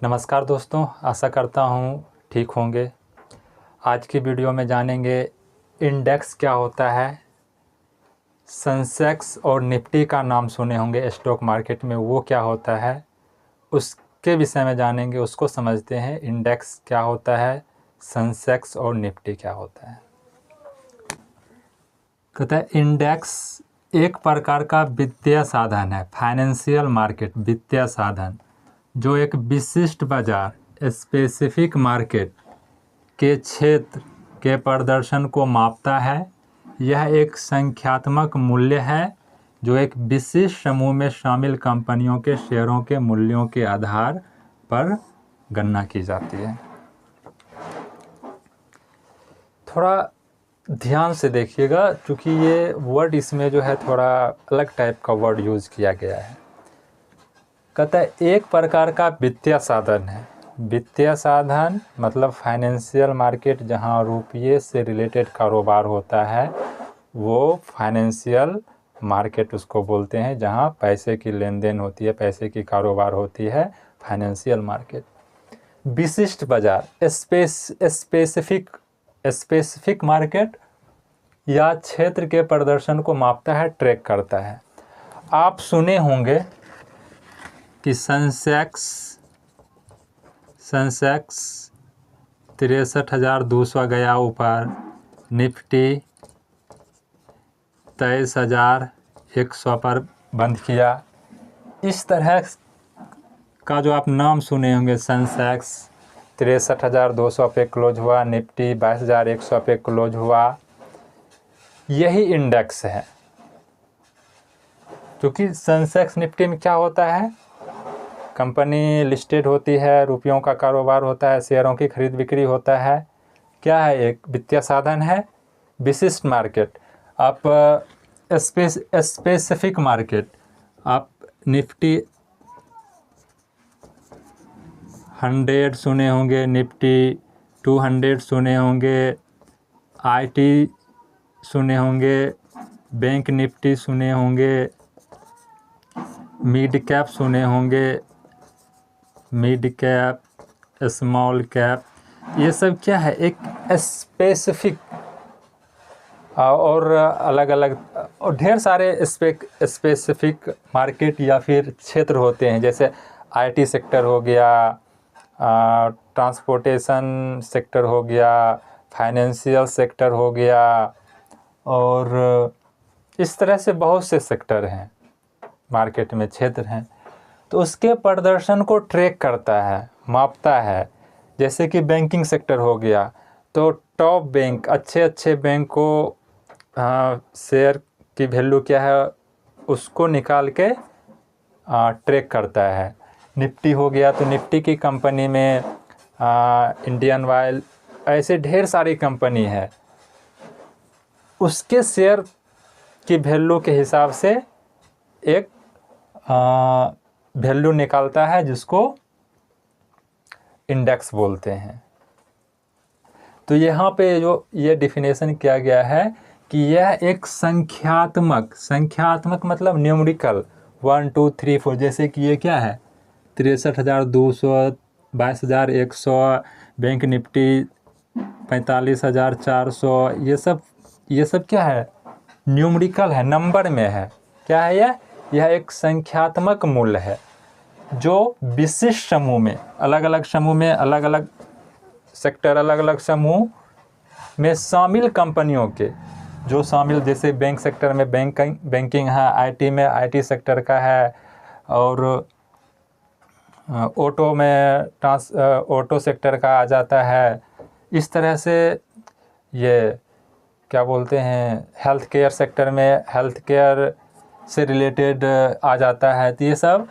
नमस्कार दोस्तों, आशा करता हूँ ठीक होंगे। आज की वीडियो में जानेंगे इंडेक्स क्या होता है। सेंसेक्स और निफ्टी का नाम सुने होंगे स्टॉक मार्केट में, वो क्या होता है उसके विषय में जानेंगे, उसको समझते हैं। इंडेक्स क्या होता है, सेंसेक्स और निफ्टी क्या होता है। कहता है इंडेक्स एक प्रकार का वित्तीय साधन है, फाइनेंशियल मार्केट वित्तीय साधन, जो एक विशिष्ट बाजार स्पेसिफिक मार्केट के क्षेत्र के प्रदर्शन को मापता है। यह एक संख्यात्मक मूल्य है जो एक विशिष्ट समूह में शामिल कंपनियों के शेयरों के मूल्यों के आधार पर गणना की जाती है। थोड़ा ध्यान से देखिएगा, क्योंकि ये वर्ड इसमें जो है थोड़ा अलग टाइप का वर्ड यूज़ किया गया है। कहता है एक प्रकार का वित्तीय साधन है। वित्तीय साधन मतलब फाइनेंशियल मार्केट, जहाँ रुपये से रिलेटेड कारोबार होता है वो फाइनेंशियल मार्केट उसको बोलते हैं। जहाँ पैसे की लेन देन होती है, पैसे की कारोबार होती है, फाइनेंशियल मार्केट। विशिष्ट बाजार स्पेसिफिक मार्केट या क्षेत्र के प्रदर्शन को मापता है, ट्रैक करता है। आप सुने होंगे कि सेंसेक्स 63,200 गया ऊपर, निफ्टी 23,100 पर बंद किया। इस तरह का जो आप नाम सुने होंगे, सेंसेक्स 63,200 पे क्लोज हुआ, निफ्टी 22,100 पे क्लोज हुआ, यही इंडेक्स है। क्योंकि सेंसेक्स निफ्टी में क्या होता है, कंपनी लिस्टेड होती है, रुपयों का कारोबार होता है, शेयरों की खरीद बिक्री होता है। क्या है, एक वित्तीय साधन है। विशिष्ट मार्केट, आप स्पेसिफिक मार्केट, आप निफ्टी 100 सुने होंगे, निफ्टी 200 सुने होंगे, आईटी सुने होंगे, बैंक निफ्टी सुने होंगे, मिड कैप सुने होंगे, मिड कैप, स्मॉल कैप, ये सब क्या है, एक स्पेसिफिक और अलग अलग और ढेर सारे स्पेसिफिक मार्केट या फिर क्षेत्र होते हैं। जैसे आईटी सेक्टर हो गया, ट्रांसपोर्टेशन सेक्टर हो गया, फाइनेंशियल सेक्टर हो गया, और इस तरह से बहुत से सेक्टर हैं मार्केट में, क्षेत्र हैं। तो उसके प्रदर्शन को ट्रैक करता है, मापता है। जैसे कि बैंकिंग सेक्टर हो गया, तो टॉप बैंक, अच्छे बैंक को शेयर की वैल्यू क्या है उसको निकाल के ट्रैक करता है। निफ्टी हो गया तो निफ्टी की कंपनी में इंडियन ऑयल, ऐसे ढेर सारी कंपनी है, उसके शेयर की वैल्यू के हिसाब से एक वैल्यू निकालता है, जिसको इंडेक्स बोलते हैं। तो यहाँ पे जो ये डिफिनेशन किया गया है कि यह एक संख्यात्मक मतलब न्यूमेरिकल 1 2 3 4, जैसे कि ये क्या है 63,200, 22,100, बैंक निफ्टी 45,400, ये सब क्या है, न्यूमेरिकल है, नंबर में है। क्या है यह एक संख्यात्मक मूल्य है जो विशिष्ट समूह में, अलग अलग समूह में, अलग अलग सेक्टर, अलग अलग समूह में शामिल कंपनियों के जो शामिल, जैसे बैंक सेक्टर में बैंकिंग है, आईटी में आईटी सेक्टर का है, और ऑटो में ऑटो सेक्टर का आ जाता है। इस तरह से ये क्या बोलते हैं, हेल्थ केयर सेक्टर में हेल्थ केयर से रिलेटेड आ जाता है। तो ये सब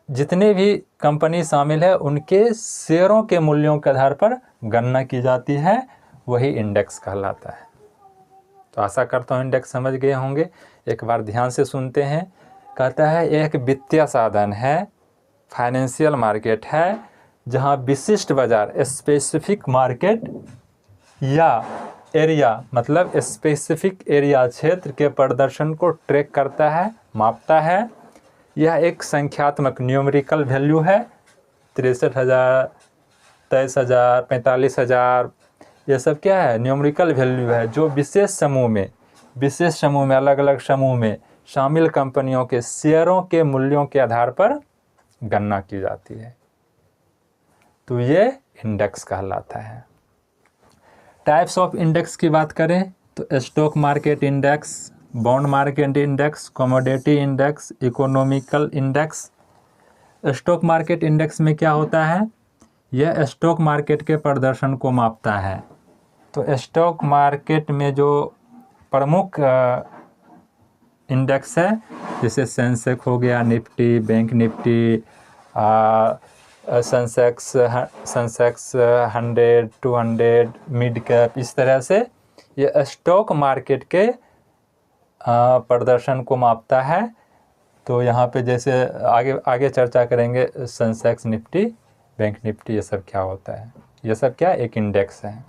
जितने भी कंपनी शामिल है उनके शेयरों के मूल्यों के आधार पर गणना की जाती है, वही इंडेक्स कहलाता है। तो आशा करता हूँ इंडेक्स समझ गए होंगे। एक बार ध्यान से सुनते हैं। कहता है एक वित्तीय साधन है, फाइनेंशियल मार्केट है, जहाँ विशिष्ट बाजार स्पेसिफिक मार्केट या एरिया मतलब स्पेसिफिक एरिया, क्षेत्र के प्रदर्शन को ट्रैक करता है, मापता है। यह एक संख्यात्मक न्यूमेरिकल वैल्यू है 63,000, 23,000, 45,000, ये सब क्या है, न्यूमेरिकल वैल्यू है जो विशेष समूह में अलग अलग समूह में शामिल कंपनियों के शेयरों के मूल्यों के आधार पर गणना की जाती है। तो ये इंडेक्स कहलाता है। टाइप्स ऑफ इंडेक्स की बात करें तो stock market index, bond market index, commodity index, economical index. Stock market index में क्या होता है, यह स्टॉक मार्केट के प्रदर्शन को मापता है। तो स्टॉक मार्केट में जो प्रमुख इंडेक्स है, जैसे सेंसेक्स हो गया, Nifty, bank Nifty, Sensex 100, 200, mid cap, इस तरह से ये स्टॉक मार्केट के प्रदर्शन को मापता है। तो यहाँ पे जैसे आगे चर्चा करेंगे, सेंसेक्स, निफ्टी, बैंक निफ्टी, ये सब क्या होता है, ये सब क्या एक इंडेक्स है।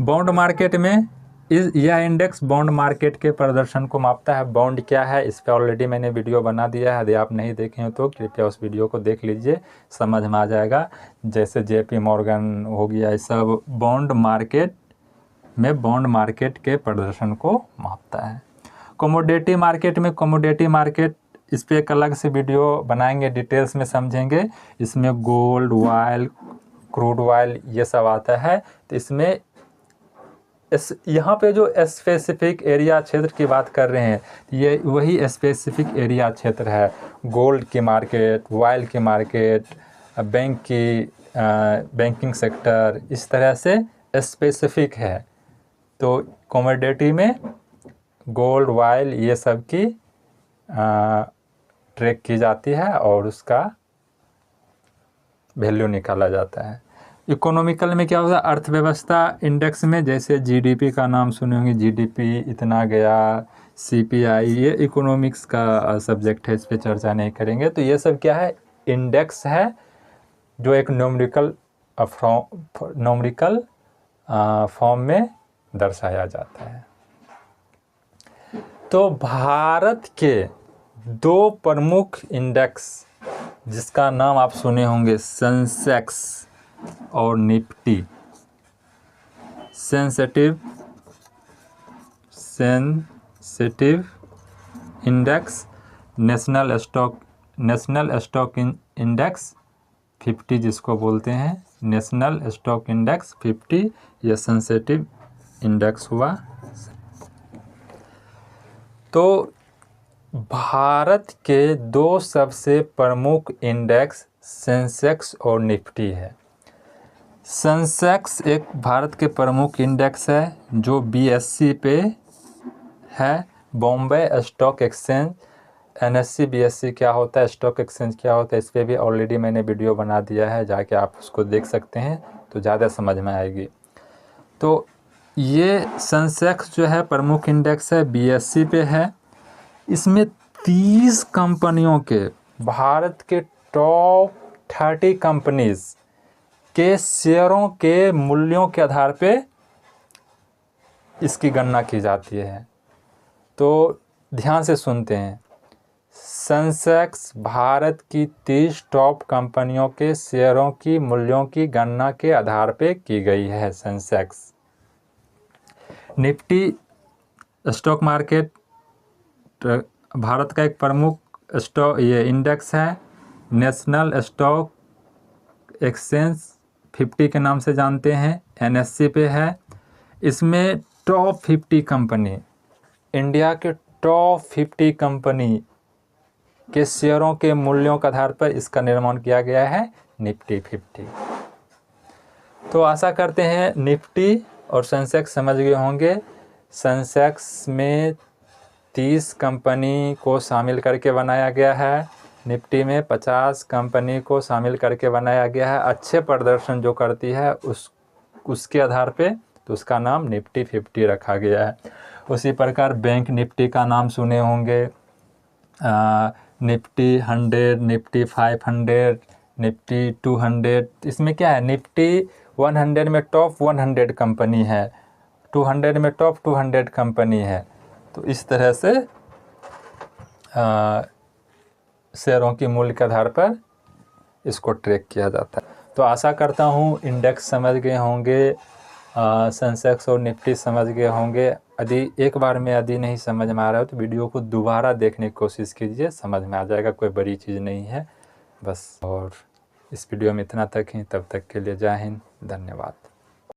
बॉन्ड मार्केट में यह इंडेक्स बॉन्ड मार्केट के प्रदर्शन को मापता है। बॉन्ड क्या है, इस पर ऑलरेडी मैंने वीडियो बना दिया है, यदि आप नहीं देखे हो तो कृपया उस वीडियो को देख लीजिए, समझ में आ जाएगा। जैसे JP मॉर्गन हो गया, ये सब बॉन्ड मार्केट में बॉन्ड मार्केट के प्रदर्शन को मापता है। कमोडिटी मार्केट में, कमोडिटी मार्केट, इस पर एक अलग से वीडियो बनाएंगे, डिटेल्स में समझेंगे। इसमें गोल्ड, ऑयल, क्रूड ऑयल, ये सब आता है। तो इसमें यहाँ पे जो स्पेसिफिक एरिया क्षेत्र की बात कर रहे हैं, ये वही स्पेसिफिक एरिया क्षेत्र है। गोल्ड की मार्केट, ऑयल की मार्केट, बैंकिंग सेक्टर, इस तरह से स्पेसिफिक है। तो कमोडिटी में गोल्ड, ऑयल, ये सब की ट्रैक की जाती है और उसका वैल्यू निकाला जाता है। इकोनॉमिकल में क्या होता है, अर्थव्यवस्था इंडेक्स में जैसे GDP का नाम सुने होंगे, GDP इतना गया, CPI, ये इकोनॉमिक्स का सब्जेक्ट है, इस पे चर्चा नहीं करेंगे। तो ये सब क्या है, इंडेक्स है जो एक न्यूमेरिकल फॉर्म में दर्शाया जाता है। तो भारत के दो प्रमुख इंडेक्स जिसका नाम आप सुने होंगे, सेंसेक्स और Nifty. Sensitive index, national stock index 50 जिसको बोलते हैं, नेशनल स्टॉक इंडेक्स 50, यह सेंसिटिव इंडेक्स हुआ। तो भारत के दो सबसे प्रमुख इंडेक्स सेंसेक्स और निफ्टी है। सेंसेक्स एक भारत के प्रमुख इंडेक्स है जो BSE पे है, Bombay stock exchange. NSE BSE क्या होता है, स्टॉक एक्सचेंज क्या होता है, इस पर भी ऑलरेडी मैंने वीडियो बना दिया है, जाके आप उसको देख सकते हैं तो ज़्यादा समझ में आएगी। तो ये सेंसेक्स जो है प्रमुख इंडेक्स है, BSE पे है। इसमें 30 कंपनियों के, भारत के टॉप 30 कंपनीज के शेयरों के मूल्यों के आधार पे इसकी गणना की जाती है। तो ध्यान से सुनते हैं, सेंसेक्स भारत की 30 टॉप कंपनियों के शेयरों की मूल्यों की गणना के आधार पे की गई है Sensex. Nifty stock market Bharat का एक प्रमुख ये इंडेक्स है, नेशनल स्टॉक एक्सचेंज 50 के नाम से जानते हैं, NSE पे है। इसमें टॉप 50 कंपनी, इंडिया के टॉप 50 कंपनी के शेयरों के मूल्यों के आधार पर इसका निर्माण किया गया है, निफ्टी 50। तो आशा करते हैं निफ्टी और सेंसेक्स समझ गए होंगे। सेंसेक्स में 30 कंपनी को शामिल करके बनाया गया है, निफ्टी में 50 कंपनी को शामिल करके बनाया गया है। अच्छे प्रदर्शन जो करती है उसके आधार पे तो उसका नाम निफ्टी 50 रखा गया है। उसी प्रकार बैंक निफ्टी का नाम सुने होंगे, निफ्टी 100, निफ्टी 500, निफ्टी 200। इसमें क्या है, निफ्टी 100 में टॉप 100 कंपनी है, 200 में टॉप 200 कंपनी है। तो इस तरह से शेयरों की मूल्य के आधार पर इसको ट्रैक किया जाता है। तो आशा करता हूँ इंडेक्स समझ गए होंगे, सेंसेक्स और निफ्टी समझ गए होंगे। यदि एक बार में यदि नहीं समझ में आ रहा है तो वीडियो को दोबारा देखने की कोशिश कीजिए, समझ में आ जाएगा, कोई बड़ी चीज़ नहीं है बस। और इस वीडियो में इतना तक ही, तब तक के लिए जय हिंद, धन्यवाद।